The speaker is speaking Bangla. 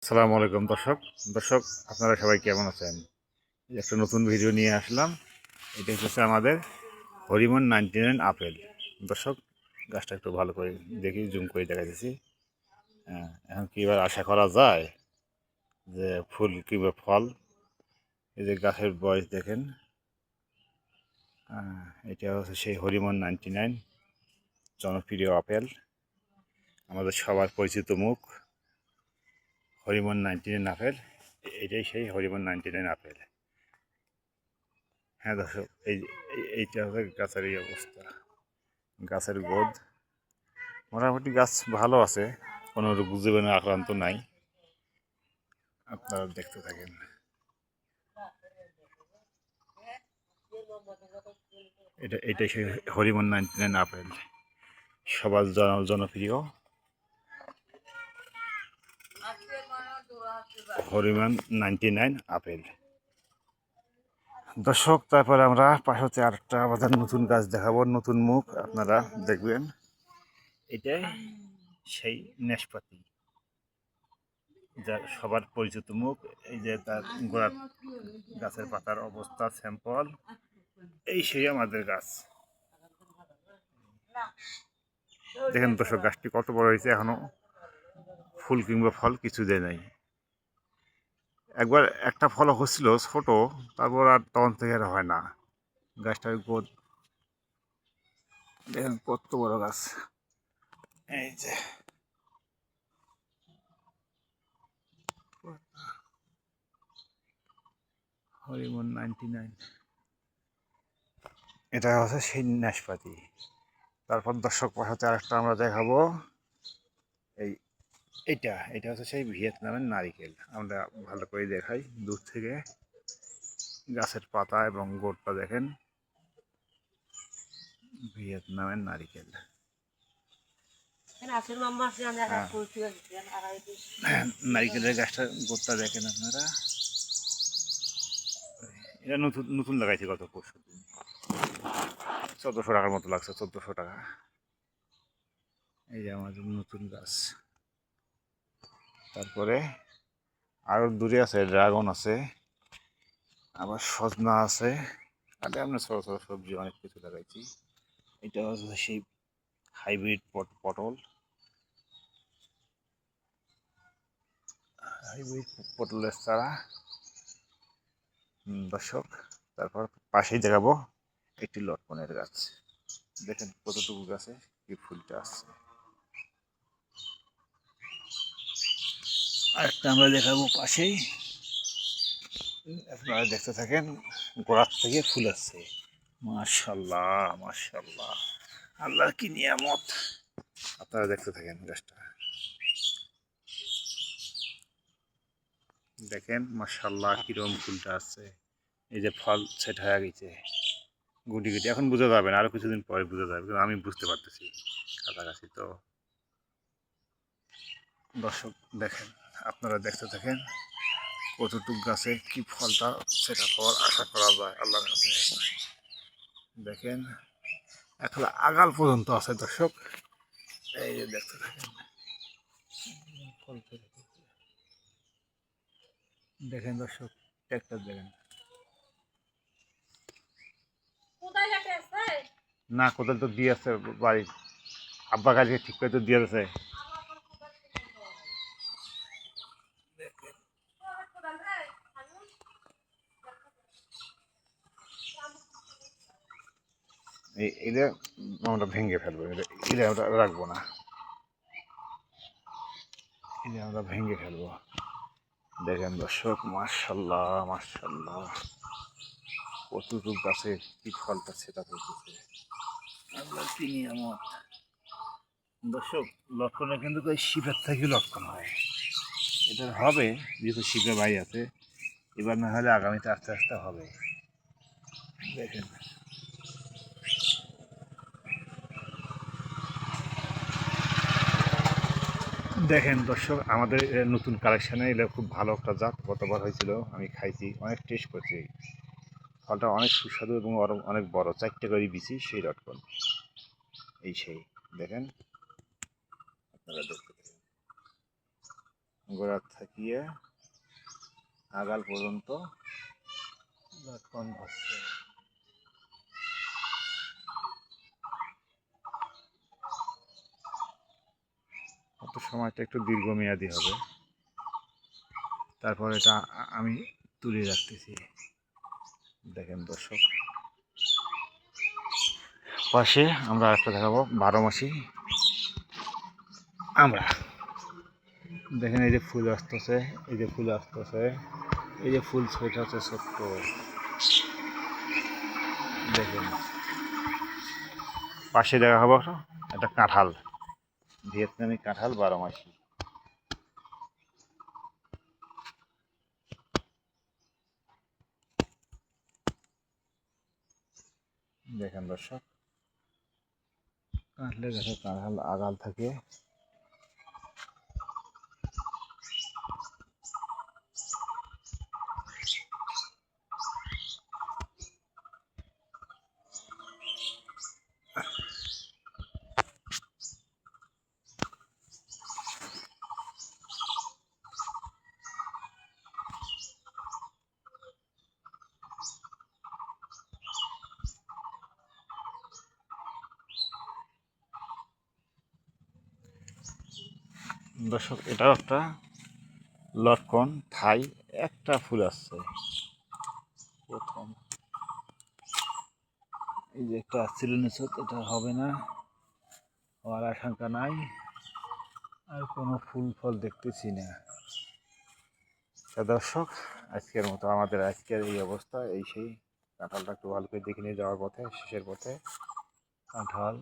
আসসালামু আলাইকুম দর্শক দর্শক আপনারা সবাই কেমন আছেন? একটা নতুন ভিডিও নিয়ে আসলাম। এটা হচ্ছে আমাদের হরিমন 99 আপেল। দর্শক গাছটা একটু ভালো করে দেখি, জুম করে দেখা দিচ্ছি। এখন কি এবার আশা করা যায় যে ফুল কিংবা ফল? এই যে গাছের বয়স দেখেন। এটা হচ্ছে সেই হরিমন 99 জনপ্রিয় আপেল, আমাদের সবার পরিচিত মুখ হরিমন 99 আপেল। এটাই সেই হরিমন 99 আপেল। হ্যাঁ দর্শক, এইটা হচ্ছে গাছের এই অবস্থা। গাছের গোদ মোটামুটি গাছ ভালো আছে, কোনো রোগ জীবাণু আক্রান্ত নাই। আপনারা দেখতে থাকেন। এটাই সেই হরিমন 99 আপেল, সবার জনপ্রিয় হরিমন 99 আপেল। দর্শক তারপরে আমরা পাশে হচ্ছে আরেকটা আমাদের নতুন গাছ দেখাবো, নতুন মুখ আপনারা দেখবেন। এটাই সেই নাশপাতি, যার সবার পরিচিত মুখ। এই যে তার গোড়ার গাছের পাতার অবস্থা স্যাম্পল, এই সেই আমাদের গাছ। দেখেন দর্শক গাছটি কত বড় হয়েছে, এখনো ফুল কিংবা ফল কিছু দেয় নাই। একবার একটা ফল হচ্ছিল ছোট, তারপর আর তখন থেকে আর হয় না। গাছটার গোদ দেখেন কত বড় গাছ। এই যে হরিমন 99, এটা হচ্ছে সেই নাশপাতি। তারপর দর্শক পাশাতে আরেকটা আমরা দেখাবো। এই এটা হচ্ছে সেই ভিয়েতনামের নারিকেল। আমরা ভালো করে দেখাই দূর থেকে। গাছের পাতা এবং গোড়টা দেখেন, ভিয়েতনামের নারিকেল। নারিকেলের গাছটার গোড়টা দেখেন আপনারা। এটা নতুন নতুন লাগাইছি গত পরশু দিন। 1400 টাকার মতো লাগছে, 1400 টাকা। এই যে আমাদের নতুন গাছ। তারপরে আরো দূরে আছে ড্রাগন আছে, আবার সজনা আছে, আর আমরা ছোট ছোট সবজি অনেক কিছু লাগাইছি। এটা হচ্ছে সেই হাইব্রিড পটল, হাইব্রিড পটলের চারা। দর্শক তারপর পাশেই দেখাবো একটি লটকনের গাছ। দেখেন কতটুকু গাছে কি ফুলটা আসছে। আরেকটা আমরা দেখাবো পাশেই, আপনারা দেখতে থাকেন। গোড়ার থেকে ফুল আসছে, মাশাল্লাহ মাশাল্লাহ, আল্লাহর কি নিয়ামত। আপনারা দেখতে থাকেন গাছটা, দেখেন মাশাল্লাহ কিরকম ফুলটা আসছে। এই যে ফল সেট হয়ে গেছে গুটি গুটি, এখন বোঝা যাবে না, আরো কিছুদিন পরে বোঝা যাবে, কিন্তু আমি বুঝতে পারতেছি কাছাকাছি তো। দর্শক দেখেন, আপনারা দেখতে থাকেন কতটুক গাছে কি ফলটা সেটা পাওয়ার আশা করা যায় আল্লাহর কাছে। দেখেন এখন আগাল পর্যন্ত আছে দর্শক, এই যে দেখতে থাকেন ফল দেখেন দর্শক, ট্রাক্টর দেখেন। না কোদাল তো দিয়ে আছে বাড়ি, আব্বা কাজকে ঠিক করে তো দিয়ে আছে। এটা আমরা ভেঙে ফেলবো, এটা আমরা রাখবো না, এটা আমরা ভেঙে ফেলবো। দেখেন দর্শক মাশাল্লাহ মাশাল্লাহ, কতটুক গাছে কি ফলটা সেটা করতেছে আল্লাহর কি নিয়ামত। দর্শক লক্ষণে কিন্তু ওই শিবের থেকে লক্ষণ হয়, এটা হবে যেহেতু শিবে ভাই আছে। এবার না হলে আগামীতে আস্তে আস্তে হবে। দেখেন দেখেন দর্শক, আমাদের নতুন কালেকশানে এটা খুব ভালো একটা জাত। গতবার হয়েছিল, আমি খাইছি, অনেক টেস্ট করছি। ফলটা অনেক সুস্বাদু এবং অনেক বড়, 4টে করে বিচি সেই লটকন। এই সেই দেখেন, আপনারা দেখতে পারেন। গোড়া থাকিয়ে আগাল পর্যন্ত লটকন ধরছে। অত সময়টা একটু দীর্ঘমেয়াদী হবে, তারপর এটা আমি তুলে রাখতেছি। দেখেন দর্শক, পাশে আমরা একটা দেখাবো 12 মাসি আমরা। দেখেন এই যে ফুল আসতেছে, এই যে ফুল আসতেছে, এই যে ফুল ছোট আছে ছোট্ট। দেখেন পাশে দেখা হবো একটা কাঁঠাল, ভিয়েতনামি কাঁঠাল 12 মাসি। দেখেন দর্শক, কাঁঠালে গাছে কাঁঠাল আগাল থাকে। দর্শক এটাও একটা লটকন থাই, একটা ফুল আসছে প্রথম। এই যে একটা আসছিল নিচত, এটা হবে না, হওয়ার আশঙ্কা নাই। আর কোনো ফুল ফল দেখতেছি না। তা দর্শক, আজকের মতো আমাদের আজকের এই অবস্থা, এই সেই কাঁঠালটা একটু ভালো করে দেখে নিয়ে যাওয়ার পথে, শেষের পথে কাঁঠাল